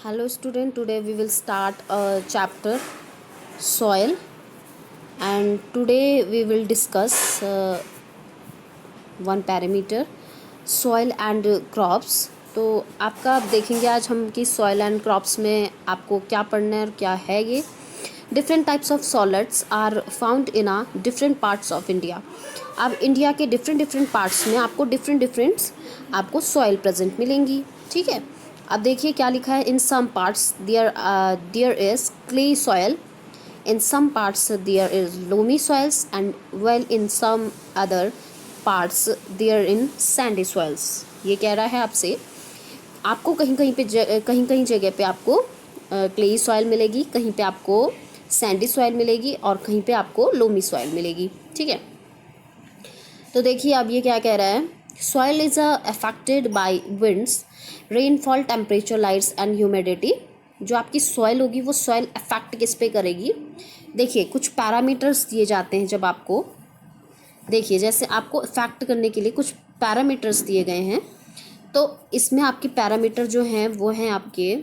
Hello student, today we will start a chapter soil, and today we will discuss one parameter soil and crops. तो आपका आप देखेंगे आज हम कि soil and crops में आपको क्या पढ़ना है और क्या है ये. Different types of solids are found in a different parts of India. अब इंडिया के डिफरेंट पार्ट्स में आपको डिफरेंट आपको सॉइल प्रेजेंट मिलेंगी. ठीक है, अब देखिए क्या लिखा है. In some parts there is clay soil, in some parts there is loamy soils, and well in some other parts there in sandy soils. ये कह रहा है आपसे आपको कहीं जगह पे आपको क्ले सॉइल मिलेगी, कहीं पे आपको सैंडी सॉइल मिलेगी और कहीं पे आपको लोमी सॉइल मिलेगी. ठीक है, तो देखिए अब ये क्या कह रहा है. Soil is affected by winds, rainfall, temperature, lights and humidity. जो आपकी सॉइल होगी वो सॉइल अफेक्ट किस पे करेगी. देखिए कुछ पैरामीटर्स दिए जाते हैं. जब आपको देखिए जैसे आपको अफेक्ट करने के लिए कुछ पैरामीटर्स दिए गए हैं, तो इसमें आपके पैरामीटर जो हैं वो हैं आपके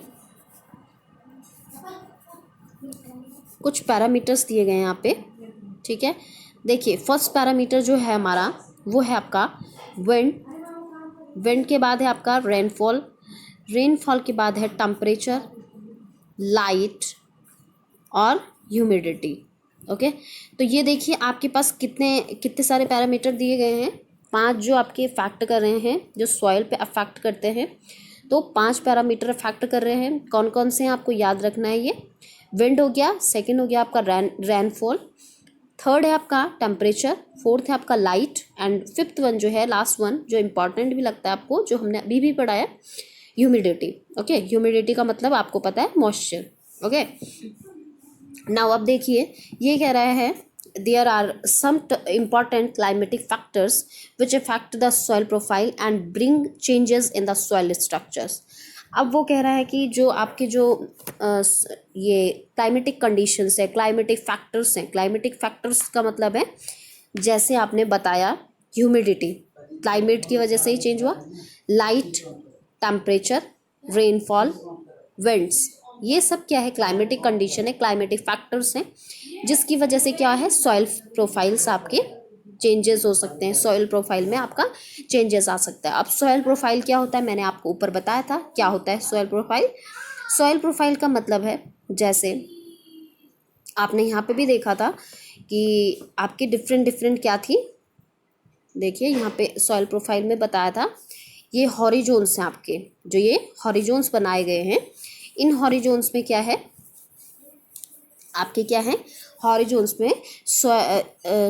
कुछ पैरामीटर्स दिए गए हैं यहाँ पे. ठीक है, देखिए फर्स्ट पैरामीटर जो है हमारा वो है आपका विंड. विंड के बाद है आपका रेनफॉल, रेनफॉल के बाद है टेम्परेचर, लाइट और ह्यूमिडिटी. ओके, तो ये देखिए आपके पास कितने सारे पैरामीटर दिए गए हैं. 5 जो आपके अफेक्ट कर रहे हैं, जो सॉइल पे अफेक्ट करते हैं. तो 5 पैरामीटर अफेक्ट कर रहे हैं. कौन कौन से हैं आपको याद रखना है. ये विंड हो गया, सेकंड हो गया आपका रेनफॉल, थर्ड है आपका टेम्परेचर, फोर्थ है आपका लाइट, एंड फिफ्थ वन जो है लास्ट वन जो इम्पॉर्टेंट भी लगता है आपको, जो हमने अभी भी पढ़ा है, ह्यूमिडिटी. ओके, ह्यूमिडिटी का मतलब आपको पता है मॉइस्चर. ओके, नाउ अब देखिए ये कह रहा है there are some important climatic factors which affect the soil profile and bring changes in the soil structures. अब वो कह रहा है कि जो आपके जो ये क्लाइमेटिक कंडीशंस है, क्लाइमेटिक फैक्टर्स हैं. क्लाइमेटिक फैक्टर्स का मतलब है जैसे आपने बताया ह्यूमिडिटी क्लाइमेट की वजह से ही चेंज हुआ, लाइट, टेम्परेचर, रेनफॉल, विंड्स, ये सब क्या है क्लाइमेटिक कंडीशन है, क्लाइमेटिक फैक्टर्स हैं, जिसकी वजह से क्या है सॉइल प्रोफाइल्स आपके चेंजेस हो सकते हैं. सॉइल प्रोफाइल में आपका चेंजेस आ सकता है. अब सॉइल प्रोफाइल क्या होता है मैंने आपको ऊपर बताया था क्या होता है सॉइल प्रोफाइल. सॉइल प्रोफाइल का मतलब है जैसे आपने यहाँ पे भी देखा था कि आपकी डिफरेंट क्या थी. देखिए यहाँ पे सॉइल प्रोफाइल में बताया था ये हॉरिजोन्स हैं आपके, जो ये हॉरिजोन्स बनाए गए हैं. इन हॉरिजोन्स में क्या है आपके क्या है हॉरिजोन्स में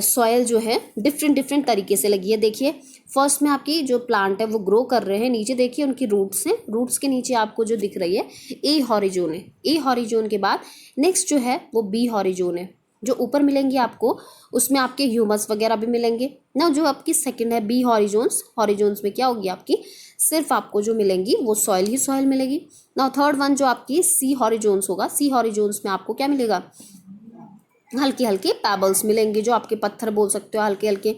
सॉइल जो है डिफरेंट तरीके से लगी है. देखिए फर्स्ट में आपकी जो प्लांट है वो ग्रो कर रहे हैं. नीचे देखिए उनकी रूट्स हैं, रूट्स के नीचे आपको जो दिख रही है ए हॉरिजोन है. ए हॉरिजोन के बाद नेक्स्ट जो है वो बी हॉरिजोन है. जो ऊपर मिलेंगे आपको उसमें आपके ह्यूमस वगैरह भी मिलेंगे ना. जो आपकी सेकंड है बी हॉरिजोन्स में क्या होगी आपकी सिर्फ आपको जो मिलेंगी वो सॉइल ही सॉइल मिलेगी ना. थर्ड वन जो आपकी सी हॉरिजोन्स होगा, सी हॉरिजोन्स में आपको क्या मिलेगा हल्के पैबल्स मिलेंगे, जो आपके पत्थर बोल सकते हो हल्के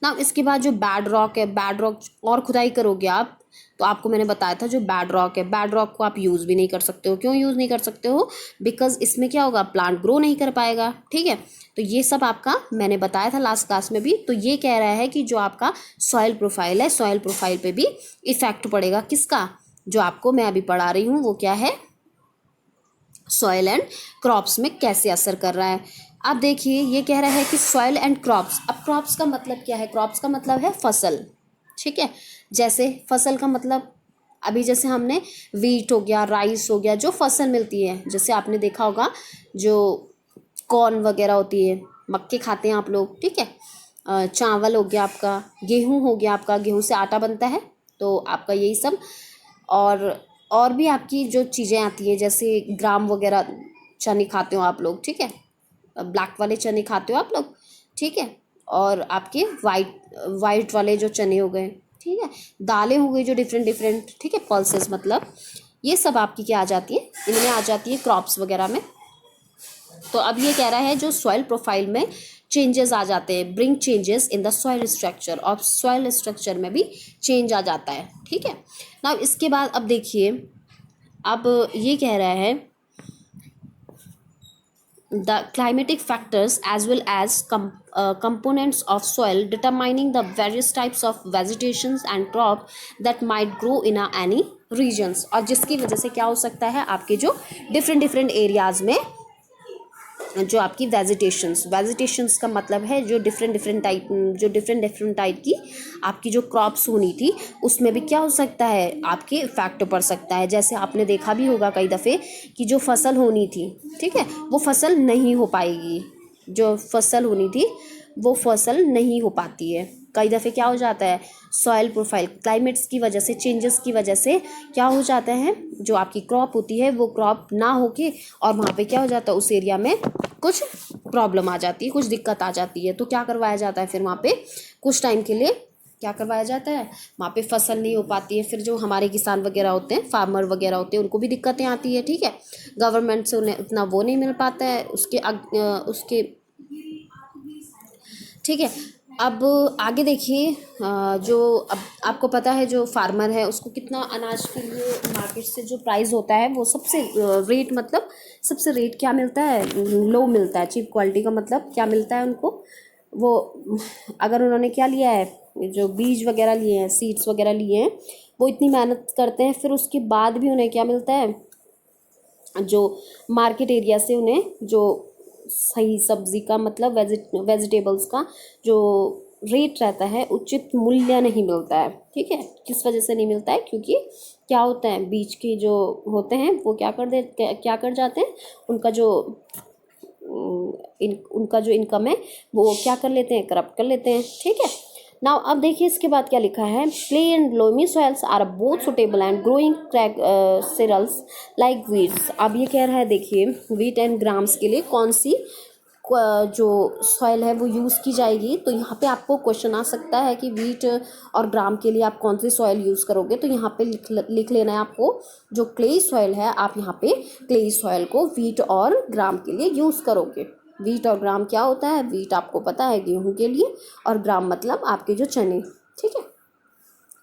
ना. इसके बाद जो बैड रॉक है, बैड रॉक और खुदाई करोगे आप तो आपको मैंने बताया था जो बैड रॉक है, बैड रॉक को आप यूज़ भी नहीं कर सकते हो. क्यों यूज़ नहीं कर सकते हो, बिकॉज इसमें क्या होगा प्लांट ग्रो नहीं कर पाएगा. ठीक है, तो ये सब आपका मैंने बताया था लास्ट क्लास में भी. तो ये कह रहा है कि जो आपका सॉइल प्रोफाइल है, सॉइल प्रोफाइल पे भी इफेक्ट पड़ेगा. किसका, जो आपको मैं अभी पढ़ा रही हूँ वो क्या है सॉइल एंड क्रॉप्स में कैसे असर कर रहा है. अब देखिए ये कह रहा है कि सॉइल एंड क्रॉप्स. अब क्रॉप्स का मतलब क्या है, क्रॉप्स का मतलब है फसल. ठीक है, जैसे फसल का मतलब अभी जैसे हमने वीट हो गया, राइस हो गया, जो फसल मिलती है. जैसे आपने देखा होगा जो कॉर्न वगैरह होती है, मक्के खाते हैं आप लोग. ठीक है, चावल हो गया आपका, गेहूँ हो गया आपका, गेहूँ से आटा बनता है. तो आपका यही सब और भी आपकी जो चीज़ें आती है जैसे ग्राम वगैरह, चने खाते हो आप लोग. ठीक है, ब्लैक वाले चने खाते हो आप लोग. ठीक है, और आपके वाइट वाले जो चने हो गए. ठीक है, दालें हो गई जो डिफरेंट. ठीक है, पल्सेस मतलब ये सब आपकी क्या आ जाती है, इनमें आ जाती है क्रॉप्स वगैरह में. तो अब ये कह रहा है जो सॉइल प्रोफाइल में चेंजेस आ जाते हैं, bring changes in the soil structure, और सॉइल स्ट्रक्चर में भी चेंज आ जाता है. ठीक है, ना इसके बाद अब देखिए अब ये कह रहा है the climatic factors as well as components of soil determining the various types of vegetations and crop that might grow in any regions, और जिसकी वजह से क्या हो सकता है आपके जो डिफरेंट डिफरेंट एरियाज में जो आपकी वेजिटेशंस का मतलब है जो डिफरेंट डिफरेंट टाइप की आपकी जो क्रॉप्स होनी थी उसमें भी क्या हो सकता है आपके इफेक्ट पड़ सकता है। जैसे आपने देखा भी होगा कई दफ़े कि जो फसल होनी थी, ठीक है, वो फसल नहीं हो पाएगी, जो फसल होनी थी वो फसल नहीं हो पाती है। कई दफ़े क्या हो जाता है सॉइल प्रोफाइल क्लाइमेट्स की वजह से, चेंजेस की वजह से क्या हो जाता है जो आपकी क्रॉप होती है वो क्रॉप ना होके और वहाँ पे क्या हो जाता है उस एरिया में कुछ प्रॉब्लम आ जाती है, कुछ दिक्कत आ जाती है। तो क्या करवाया जाता है फिर वहाँ पे कुछ टाइम के लिए क्या करवाया जाता है, वहाँ पे फसल नहीं हो पाती है। फिर जो हमारे किसान वगैरह होते हैं, फार्मर वगैरह होते हैं, उनको भी दिक्कतें आती है, ठीक है, गवर्नमेंट से उन्हें उतना वो नहीं मिल पाता है उसके ठीक है। अब आगे देखिए जो अब आपको पता है जो फार्मर है उसको कितना अनाज के लिए मार्केट से जो प्राइस होता है वो सबसे रेट मतलब सबसे रेट क्या मिलता है, लो मिलता है। चीप क्वालिटी का मतलब क्या मिलता है उनको, वो अगर उन्होंने क्या लिया है जो बीज वगैरह लिए हैं, सीड्स वगैरह लिए हैं, वो इतनी मेहनत करते हैं फिर उसके बाद भी उन्हें क्या मिलता है, जो मार्केट एरिया से उन्हें जो सही सब्जी का मतलब वेजिटेबल्स का जो रेट रहता है उचित मूल्य नहीं मिलता है, ठीक है। किस वजह से नहीं मिलता है, क्योंकि क्या होता है बीच के जो होते हैं वो क्या कर जाते हैं, उनका जो इनकम है वो क्या कर लेते हैं, करप्ट कर लेते हैं, ठीक है। नाउ अब देखिए इसके बाद क्या लिखा है, clay and loamy soils are both suitable and growing crack cereals like wheats. अब ये कह रहा है देखिए वीट एंड ग्राम्स के लिए कौन सी जो सॉइल है वो यूज़ की जाएगी। तो यहाँ पे आपको क्वेश्चन आ सकता है कि वीट और ग्राम के लिए आप कौन सी सॉइल यूज़ करोगे। तो यहाँ पे लिख लेना है आपको, जो क्ले सॉइल है आप यहाँ पे क्ले सॉइल को वीट और ग्राम के लिए यूज़ करोगे। वीट और ग्राम क्या होता है, वीट आपको पता है गेहूं के लिए, और ग्राम मतलब आपके जो चने, ठीक है।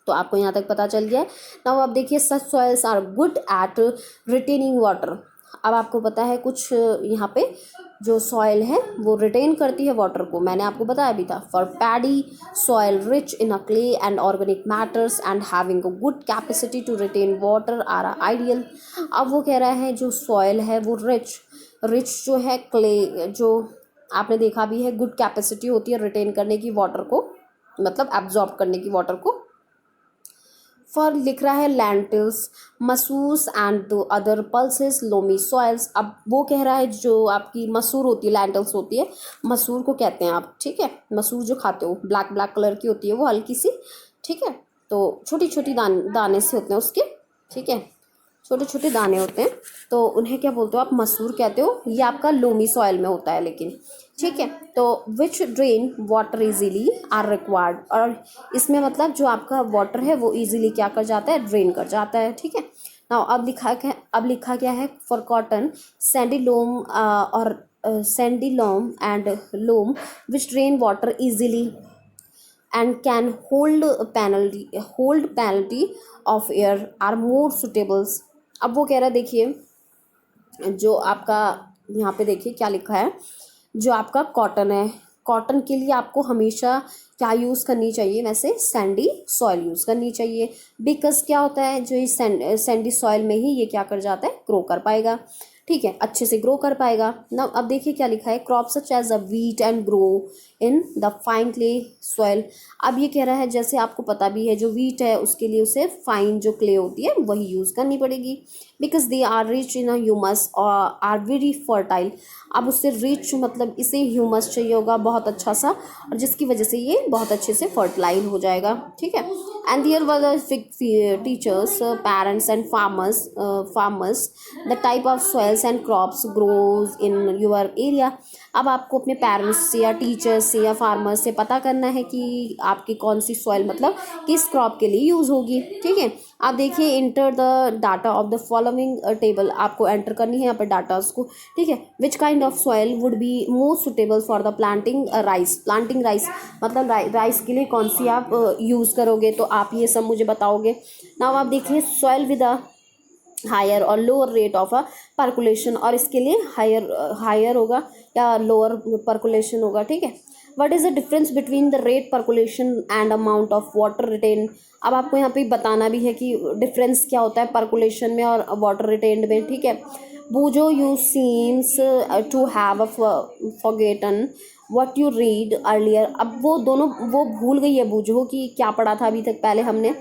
तो आपको यहाँ तक पता चल गया है। नाउ अब देखिए such soils are good at retaining water. अब आपको पता है कुछ यहाँ पे जो सॉइल है वो रिटेन करती है वाटर को, मैंने आपको बताया भी था। For paddy soil rich in a clay and organic matters and having a good capacity to retain water are ideal. अब वो कह रहा है जो सॉइल है वो रिच जो है क्ले, जो आपने देखा भी है गुड कैपेसिटी होती है रिटेन करने की वाटर को, मतलब एब्जॉर्ब करने की वाटर को। फॉर लिख रहा है लेंटिल्स मसूस and the other pulses loamy soils. अब वो कह रहा है जो आपकी मसूर होती है, लेंटिल्स होती है, मसूर को कहते हैं आप, ठीक है। मसूर जो खाते हो ब्लैक ब्लैक कलर की होती है वो हल्की सी, ठीक है। तो छोटी छोटी दाने से होते हैं उसके, ठीक है, छोटे छोटे दाने होते हैं, तो उन्हें क्या बोलते हो आप, मसूर कहते हो। ये आपका लोमी सॉइल में होता है लेकिन, ठीक है। तो which drain water easily are required, और इसमें मतलब जो आपका वाटर है वो इजीली क्या कर जाता है, ड्रेन कर जाता है, ठीक है। नाउ अब लिखा क्या है, फॉर कॉटन सैंडी लोम और sandy loam and loam which drain water easily and can hold penalty of air are more suitable। अब वो कह रहा है देखिए जो आपका यहाँ पे देखिए क्या लिखा है, जो आपका कॉटन है, कॉटन के लिए आपको हमेशा क्या यूज़ करनी चाहिए, वैसे सैंडी सॉइल यूज़ करनी चाहिए। बिकॉज क्या होता है जो इस सैंडी सॉइल में ही ये क्या कर जाता है, ग्रो कर पाएगा, ठीक है, अच्छे से ग्रो कर पाएगा ना। अब देखिए क्या लिखा है, crop such as a wheat and grow in the fine clay soil. अब ये कह रहा है जैसे आपको पता भी है जो वीट है उसके लिए उसे फाइन जो क्ले होती है वही यूज़ करनी पड़ेगी, because they are rich in humus और आर वेरी फर्टाइल। अब उससे रिच मतलब इसे ह्यूमस चाहिए होगा बहुत अच्छा सा, और जिसकी वजह से ये बहुत अच्छे से फर्टिलाइज हो जाएगा, ठीक है। And there were teachers parents and farmers the type of soils and crops grows in your area. अब आपको अपने पेरेंट्स से या टीचर्स से या फार्मर्स से पता करना है कि आपकी कौन सी सॉइल मतलब किस क्रॉप के लिए यूज़ होगी, ठीक है। आप देखिए enter the data of the following table, आपको एंटर करनी है यहाँ पर डाटास को, ठीक है। Which kind of soil would be most suitable for the planting rice, मतलब राइस के लिए कौन सी आप यूज़ करोगे, तो आप ये सब मुझे बताओगे। नाउ आप देखिए सॉइल विद हायर और lower rate of a percolation, और इसके लिए हायर होगा या लोअर परकुलेशन होगा, ठीक है। What is the difference between the rate percolation and amount of water retain. अब आपको यहाँ पे बताना भी है कि डिफरेंस क्या होता है परकुलेशन में और वाटर रिटेन्ड में, ठीक है। बूजो you seems to have forgotten what you read earlier. अब वो दोनों वो भूल गई है बूजो कि क्या पढ़ा था अभी तक पहले हमने।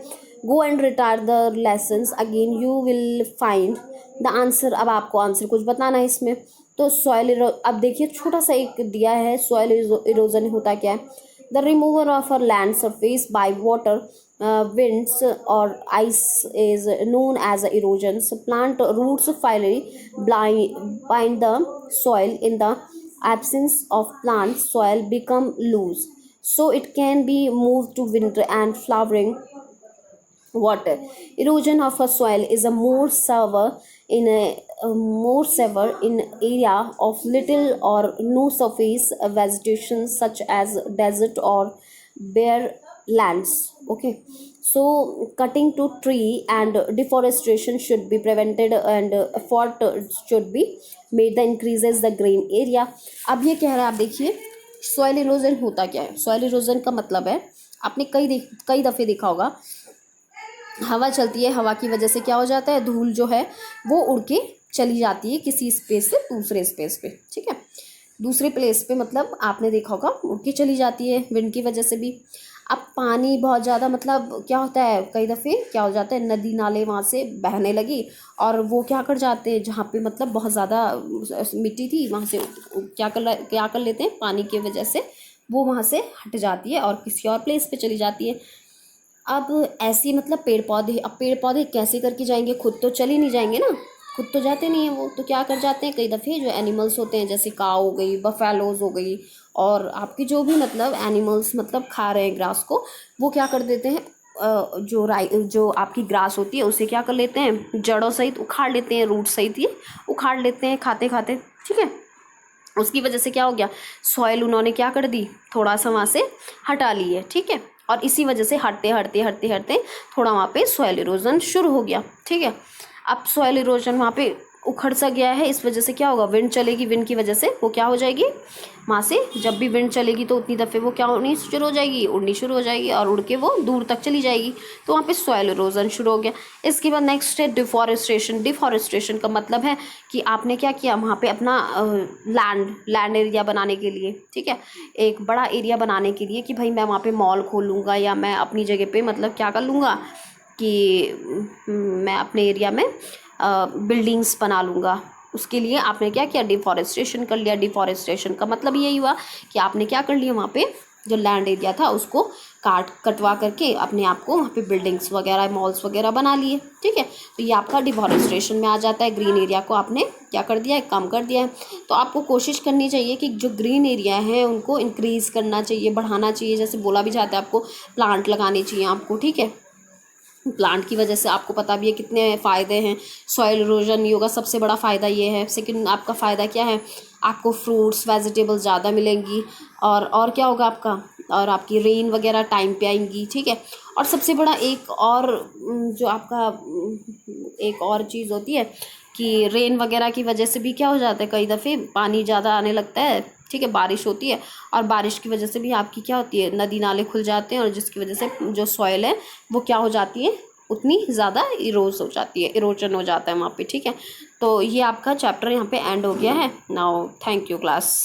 Go and retire the lessons again you will find the answer. अब आपको आंसर कुछ बताना है इसमें। तो सॉइल, अब देखिए छोटा सा एक दिया है, सॉइल इरोजन होता क्या है। The remover of a land surface by water winds or ice is known as erosion. So plant roots finally bind the soil. In the absence of plants, soil become loose, so it can be moved to winter and flowering water. Erosion of a soil is a more severe in area of little or no surface vegetation such as desert or bare lands. Okay, so cutting to tree and deforestation should be prevented and effort should be made that increases the green area. अब ये कह रहा है, आप देखिए soil erosion होता क्या है। सॉइल इरोजन का मतलब है, आपने कई दफ़े देखा होगा, हवा चलती है, हवा की वजह से क्या हो जाता है, धूल जो है वो उड़ के चली जाती है किसी स्पेस से दूसरे स्पेस पे, ठीक है। दूसरे प्लेस पे मतलब आपने देखा होगा उड़ के चली जाती है विंड की वजह से भी। अब पानी बहुत ज़्यादा मतलब क्या होता है, कई दफ़े क्या हो जाता है, नदी नाले वहाँ से बहने लगी और वो क्या कर जाते हैं, जहाँ पे मतलब बहुत ज़्यादा मिट्टी थी वहाँ से क्या कर लेते हैं, पानी की वजह से वो वहाँ से हट जाती है और किसी और प्लेस पे चली जाती है। अब ऐसी मतलब पेड़ पौधे, अब पेड़ पौधे कैसे करके जाएंगे, खुद तो चल ही नहीं जाएंगे ना, खुद तो जाते नहीं हैं वो, तो क्या कर जाते हैं, कई दफ़े जो एनिमल्स होते हैं जैसे काऊ हो गई, बफेलोज हो गई, और आपके जो भी मतलब एनिमल्स मतलब खा रहे हैं ग्रास को, वो क्या कर देते हैं, जो आपकी ग्रास होती है उसे क्या कर लेते हैं, जड़ों सहित उखाड़ लेते हैं, रूट सहित ये उखाड़ लेते हैं खाते खाते, ठीक है। उसकी वजह से क्या हो गया, सॉइल उन्होंने क्या कर दी, थोड़ा सा वहाँ से हटा ली है, ठीक है। और इसी वजह से हटते हटते हटते हटते थोड़ा वहाँ पे सॉइल इरोजन शुरू हो गया, ठीक है। अब सॉइल इरोजन वहाँ पे उखड़ सा गया है, इस वजह से क्या होगा, विंड चलेगी, विंड की वजह से वो क्या हो जाएगी, वहाँ से जब भी विंड चलेगी तो उतनी दफ़े वो क्या होनी शुरू हो जाएगी, उड़नी शुरू हो जाएगी और उड़ के वो दूर तक चली जाएगी, तो वहाँ पे सॉइल इरोजन शुरू हो गया। इसके बाद नेक्स्ट है डिफॉरेस्टेशन। डिफॉरेस्टेशन का मतलब है कि आपने क्या किया, वहाँ पे अपना लैंड एरिया बनाने के लिए, ठीक है, एक बड़ा एरिया बनाने के लिए कि भाई मैं वहाँ पे मॉल खोलूँगा या मैं अपनी जगह पे मतलब क्या कर लूँगा कि मैं अपने एरिया में बिल्डिंग्स बना लूँगा। उसके लिए आपने क्या किया, डिफॉरेस्टेशन कर लिया। डिफॉरेस्टेशन का मतलब यही हुआ कि आपने क्या कर लिया, वहाँ पे जो लैंड एरिया था उसको कटवा करके अपने आप को वहाँ पे बिल्डिंग्स वगैरह मॉल्स वगैरह बना लिए, ठीक है। तो ये आपका डिफॉरेस्टेशन में आ जाता है, ग्रीन एरिया को आपने क्या कर दिया है, कम कर दिया है। तो आपको कोशिश करनी चाहिए कि जो ग्रीन एरिया है उनको इंक्रीज़ करना चाहिए, बढ़ाना चाहिए, जैसे बोला भी जाता है आपको प्लांट लगाने चाहिए आपको, ठीक है। प्लांट की वजह से आपको पता भी है कितने फ़ायदे हैं, सॉइल इरोजन नहीं होगा, सबसे बड़ा फ़ायदा ये है। सेकंड आपका फ़ायदा क्या है, आपको फ्रूट्स वेजिटेबल्स ज़्यादा मिलेंगी, और क्या होगा आपका, और आपकी रेन वगैरह टाइम पे आएंगी, ठीक है। और सबसे बड़ा एक और जो आपका एक और चीज़ होती है कि रेन वगैरह की वजह से भी क्या हो जाता है, कई दफ़े पानी ज़्यादा आने लगता है, ठीक है, बारिश होती है और बारिश की वजह से भी आपकी क्या होती है, नदी नाले खुल जाते हैं और जिसकी वजह से जो सॉइल है वो क्या हो जाती है, उतनी ज़्यादा इरोज हो जाती है, इरोजन हो जाता है वहाँ पे, ठीक है। तो ये आपका चैप्टर यहाँ पे एंड हो गया है। Now thank you class.